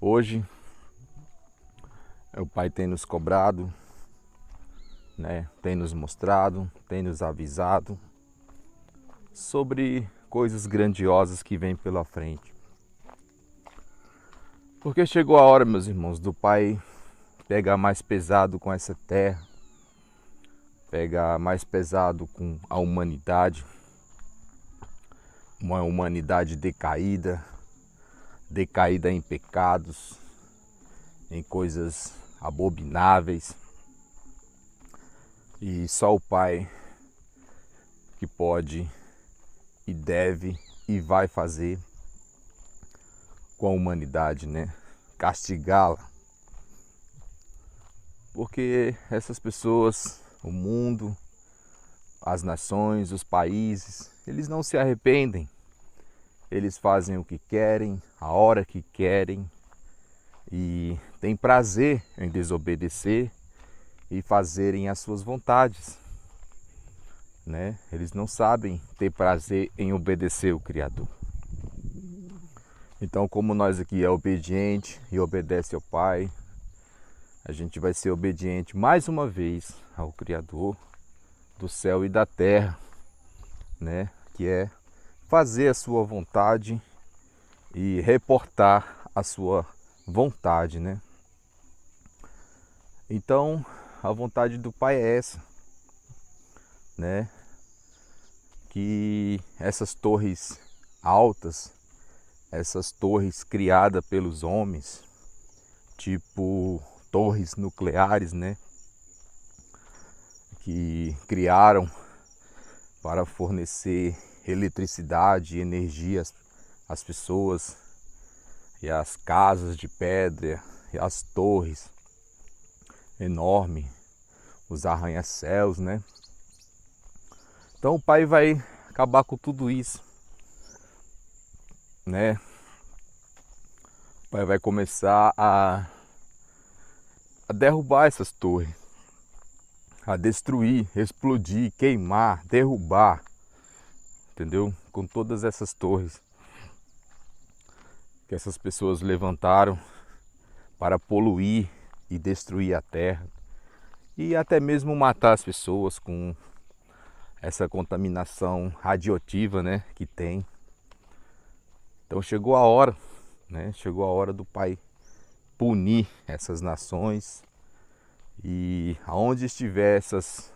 Hoje o Pai tem nos cobrado, né? Tem nos mostrado, tem nos avisado sobre coisas grandiosas que vêm pela frente. Porque chegou a hora, meus irmãos, do Pai pegar mais pesado com essa terra, pegar mais pesado com a humanidade, uma humanidade decaída em pecados, em coisas abomináveis. E só o Pai que pode e deve e vai fazer com a humanidade, né? Castigá-la. Porque essas pessoas, o mundo, as nações, os países, eles não se arrependem. Eles fazem o que querem, a hora que querem e têm prazer em desobedecer e fazerem as suas vontades, né? Eles não sabem ter prazer em obedecer o Criador. Então, como nós aqui é obediente e obedece ao Pai, a gente vai ser obediente mais uma vez ao Criador do céu e da terra, né? Que é fazer a sua vontade e reportar a sua vontade, né? Então, a vontade do Pai é essa, né? Que essas torres altas, essas torres criadas pelos homens, tipo torres nucleares, né? Que criaram para fornecer eletricidade e energia às pessoas, e as casas de pedra, e as torres enormes, os arranha-céus, né? Então o Pai vai acabar com tudo isso, né? O Pai vai começar a derrubar essas torres, a destruir, explodir, queimar, derrubar, entendeu? Com todas essas torres que essas pessoas levantaram para poluir e destruir a terra e até mesmo matar as pessoas com essa contaminação radioativa, né, que tem. Então chegou a hora, né? Chegou a hora do Pai punir essas nações, e aonde estiver essas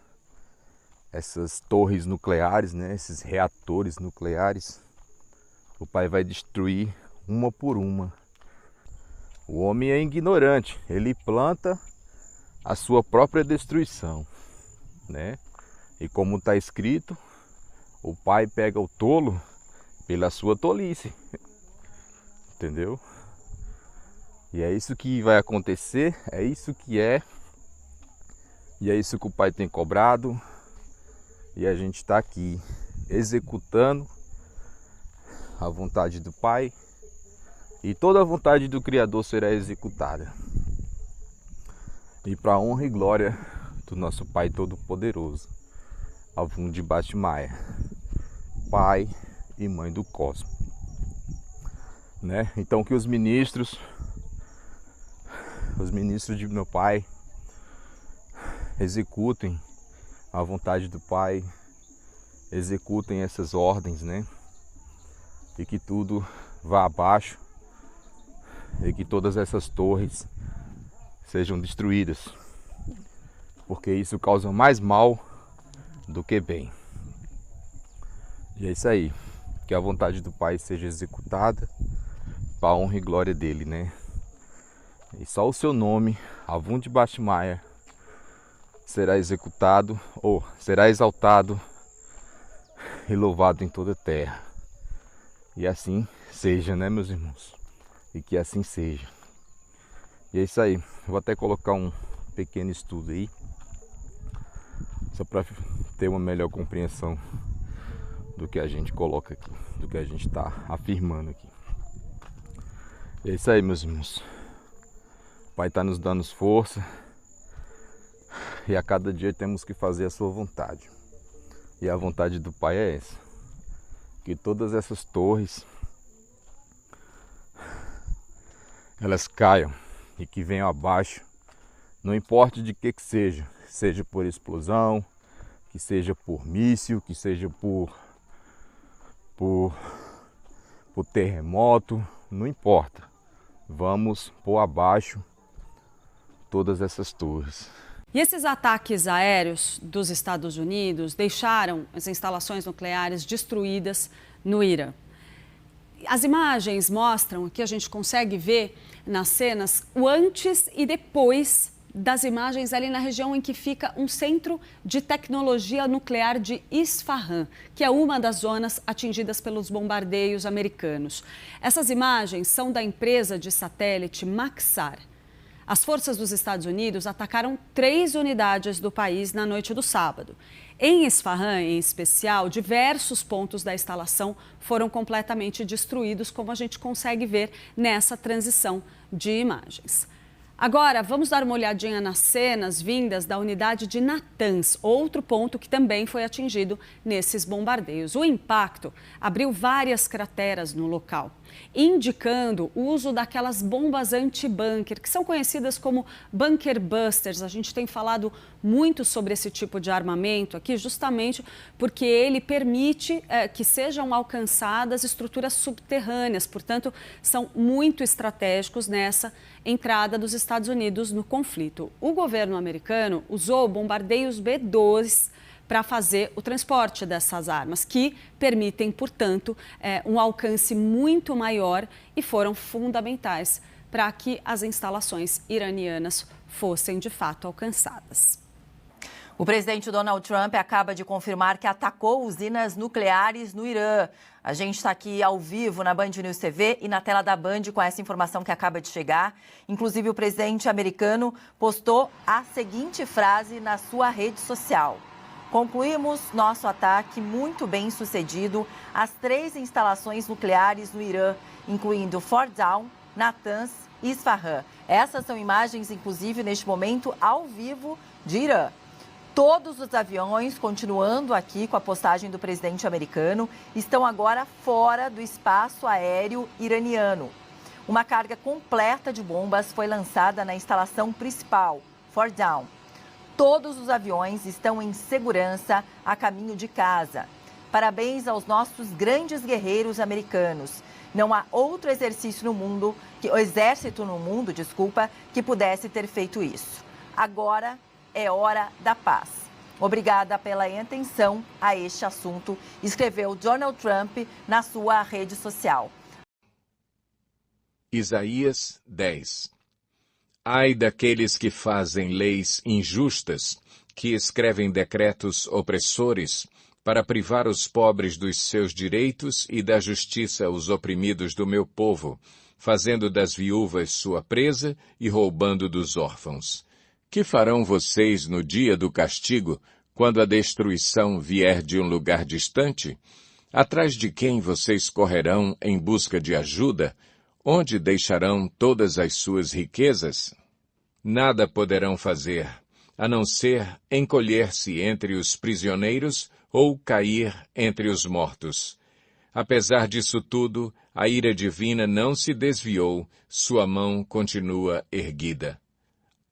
torres nucleares, né, esses reatores nucleares, o Pai vai destruir uma por uma. O homem é ignorante, ele planta a sua própria destruição, né? E como está escrito, o Pai pega o tolo pela sua tolice, entendeu? E é isso que vai acontecer, é isso que é, e é isso que o Pai tem cobrado, e a gente está aqui executando a vontade do Pai, e toda a vontade do Criador será executada. E para a honra e glória do nosso Pai Todo-Poderoso, Avum de Batmaia, Pai e Mãe do Cosmos, né? Então que os ministros de meu Pai executem a vontade do Pai, executem essas ordens, né? E que tudo vá abaixo, e que todas essas torres sejam destruídas, porque isso causa mais mal do que bem. E é isso aí, que a vontade do Pai seja executada para a honra e glória dele, né? E só o seu nome, Avum de Batmaia, será executado, ou será exaltado e louvado em toda a terra. E assim seja, né, meus irmãos? E que assim seja. E é isso aí. Vou até colocar um pequeno estudo aí, só para ter uma melhor compreensão do que a gente coloca aqui, do que a gente está afirmando aqui. E é isso aí, meus irmãos. O Pai está nos dando força, e a cada dia temos que fazer a sua vontade. E a vontade do Pai é essa: que todas essas torres elas caiam e que venham abaixo, não importa de que seja por explosão, que seja por míssil, que seja por terremoto, não importa. Vamos pôr abaixo todas essas torres. E esses ataques aéreos dos Estados Unidos deixaram as instalações nucleares destruídas no Irã. As imagens mostram, que a gente consegue ver nas cenas, o antes e depois das imagens ali na região em que fica um centro de tecnologia nuclear de Isfahan, que é uma das zonas atingidas pelos bombardeios americanos. Essas imagens são da empresa de satélite Maxar. As forças dos Estados Unidos atacaram 3 unidades do país na noite do sábado. Em Isfahan, em especial, diversos pontos da instalação foram completamente destruídos, como a gente consegue ver nessa transição de imagens. Agora, vamos dar uma olhadinha nas cenas vindas da unidade de Natanz, outro ponto que também foi atingido nesses bombardeios. O impacto abriu várias crateras no local, indicando o uso daquelas bombas anti-bunker, que são conhecidas como bunker busters. A gente tem falado muito sobre esse tipo de armamento aqui, justamente porque ele permite que sejam alcançadas estruturas subterrâneas, portanto, são muito estratégicos nessa entrada dos Estados Unidos no conflito. O governo americano usou bombardeios B-2 para fazer o transporte dessas armas, que permitem, portanto, um alcance muito maior e foram fundamentais para que as instalações iranianas fossem, de fato, alcançadas. O presidente Donald Trump acaba de confirmar que atacou usinas nucleares no Irã. A gente está aqui ao vivo na Band News TV e na tela da Band com essa informação que acaba de chegar. Inclusive, o presidente americano postou a seguinte frase na sua rede social: "Concluímos nosso ataque muito bem sucedido às 3 instalações nucleares no Irã, incluindo Fordow, Natanz e Isfahan." Essas são imagens, inclusive, neste momento, ao vivo de Irã. Todos os aviões, continuando aqui com a postagem do presidente americano, estão agora fora do espaço aéreo iraniano. Uma carga completa de bombas foi lançada na instalação principal, Fordow. Todos os aviões estão em segurança a caminho de casa. Parabéns aos nossos grandes guerreiros americanos. Não há outro exército no mundo, que pudesse ter feito isso. Agora é hora da paz. Obrigada pela atenção a este assunto, escreveu Donald Trump na sua rede social. Isaías 10. Ai daqueles que fazem leis injustas, que escrevem decretos opressores, para privar os pobres dos seus direitos e da justiça os oprimidos do meu povo, fazendo das viúvas sua presa e roubando dos órfãos. Que farão vocês no dia do castigo, quando a destruição vier de um lugar distante? Atrás de quem vocês correrão em busca de ajuda? Onde deixarão todas as suas riquezas? Nada poderão fazer, a não ser encolher-se entre os prisioneiros ou cair entre os mortos. Apesar disso tudo, a ira divina não se desviou, sua mão continua erguida.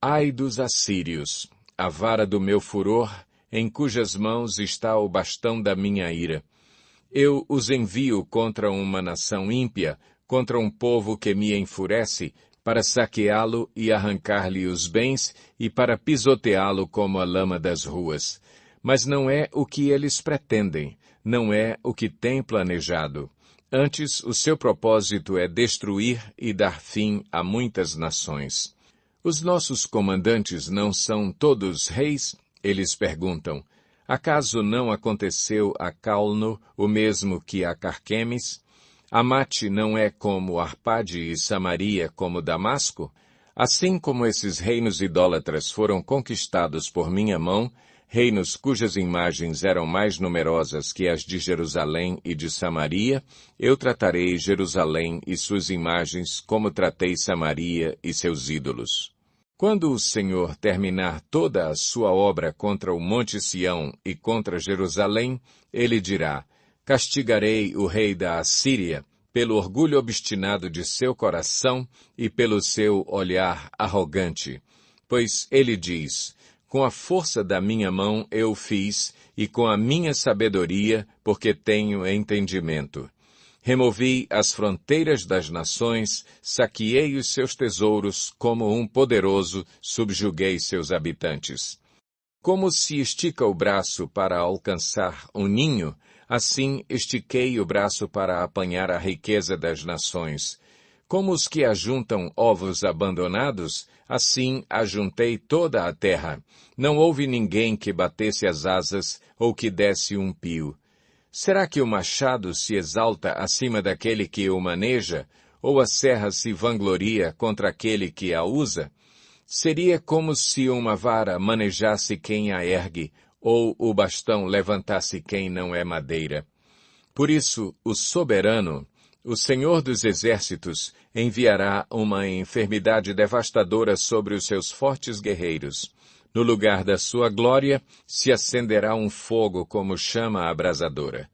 Ai dos assírios, a vara do meu furor, em cujas mãos está o bastão da minha ira. Eu os envio contra uma nação ímpia, contra um povo que me enfurece, para saqueá-lo e arrancar-lhe os bens e para pisoteá-lo como a lama das ruas. Mas não é o que eles pretendem, não é o que têm planejado. Antes, o seu propósito é destruir e dar fim a muitas nações. Os nossos comandantes não são todos reis? Eles perguntam. Acaso não aconteceu a Calno o mesmo que a Carquemes? Amate não é como Arpade e Samaria como Damasco? Assim como esses reinos idólatras foram conquistados por minha mão, reinos cujas imagens eram mais numerosas que as de Jerusalém e de Samaria, eu tratarei Jerusalém e suas imagens como tratei Samaria e seus ídolos. Quando o Senhor terminar toda a sua obra contra o Monte Sião e contra Jerusalém, ele dirá, castigarei o rei da Assíria, pelo orgulho obstinado de seu coração e pelo seu olhar arrogante. Pois ele diz: com a força da minha mão eu fiz, e com a minha sabedoria, porque tenho entendimento. Removi as fronteiras das nações, saqueei os seus tesouros, como um poderoso, subjuguei seus habitantes. Como se estica o braço para alcançar um ninho, assim estiquei o braço para apanhar a riqueza das nações. Como os que ajuntam ovos abandonados, assim ajuntei toda a terra. Não houve ninguém que batesse as asas ou que desse um pio. Será que o machado se exalta acima daquele que o maneja, ou a serra se vangloria contra aquele que a usa? Seria como se uma vara manejasse quem a ergue, ou o bastão levantasse quem não é madeira. Por isso, o soberano, o Senhor dos Exércitos, enviará uma enfermidade devastadora sobre os seus fortes guerreiros. No lugar da sua glória, se acenderá um fogo como chama abrasadora.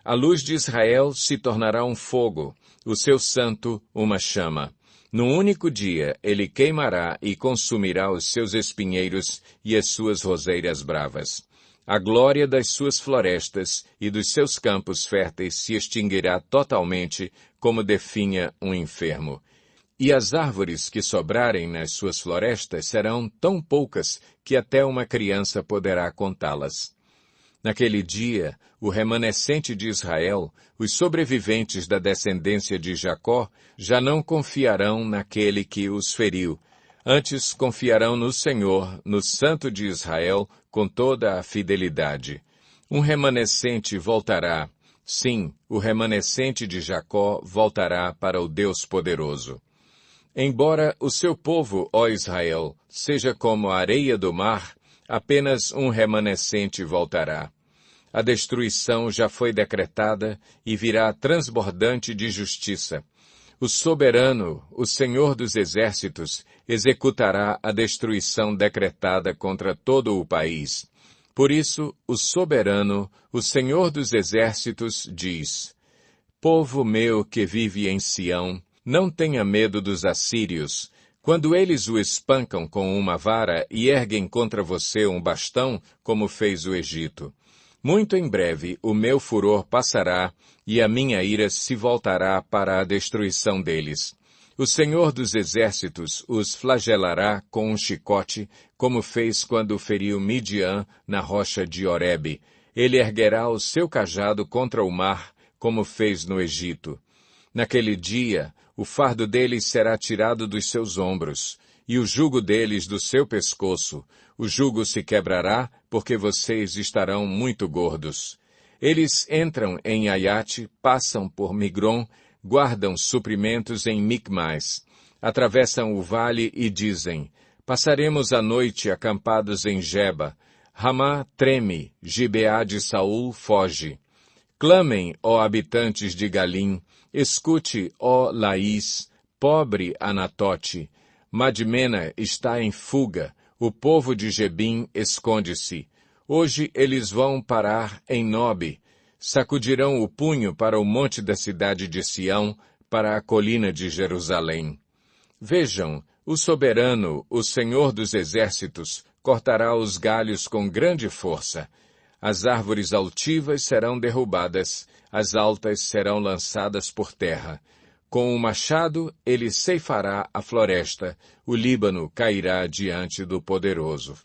A luz de Israel se tornará um fogo, o seu santo uma chama. Num único dia ele queimará e consumirá os seus espinheiros e as suas roseiras bravas. A glória das suas florestas e dos seus campos férteis se extinguirá totalmente, como definha um enfermo. E as árvores que sobrarem nas suas florestas serão tão poucas que até uma criança poderá contá-las. Naquele dia, o remanescente de Israel, os sobreviventes da descendência de Jacó, já não confiarão naquele que os feriu. Antes confiarão no Senhor, no Santo de Israel, com toda a fidelidade. Um remanescente voltará. Sim, o remanescente de Jacó voltará para o Deus poderoso. Embora o seu povo, ó Israel, seja como a areia do mar, apenas um remanescente voltará. A destruição já foi decretada e virá transbordante de justiça. O soberano, o Senhor dos Exércitos, executará a destruição decretada contra todo o país. Por isso, o soberano, o Senhor dos Exércitos, diz: Povo meu que vive em Sião, não tenha medo dos assírios. Quando eles o espancam com uma vara e erguem contra você um bastão, como fez o Egito. Muito em breve o meu furor passará e a minha ira se voltará para a destruição deles. O Senhor dos Exércitos os flagelará com um chicote, como fez quando feriu Midian na rocha de Horebe. Ele erguerá o seu cajado contra o mar, como fez no Egito. Naquele dia, o fardo deles será tirado dos seus ombros, e o jugo deles do seu pescoço. O jugo se quebrará, porque vocês estarão muito gordos. Eles entram em Aiate, passam por Migron, guardam suprimentos em Micmais. Atravessam o vale e dizem: Passaremos a noite acampados em Geba. Ramá treme, Gibeá de Saul foge. Clamem, ó habitantes de Galim, escute, ó Laís, pobre Anatote. Madmena está em fuga, o povo de Gebim esconde-se. Hoje eles vão parar em Nobe, sacudirão o punho para o monte da cidade de Sião, para a colina de Jerusalém. Vejam, o soberano, o Senhor dos Exércitos, cortará os galhos com grande força. As árvores altivas serão derrubadas, as altas serão lançadas por terra. Com o machado ele ceifará a floresta, o Líbano cairá diante do Poderoso.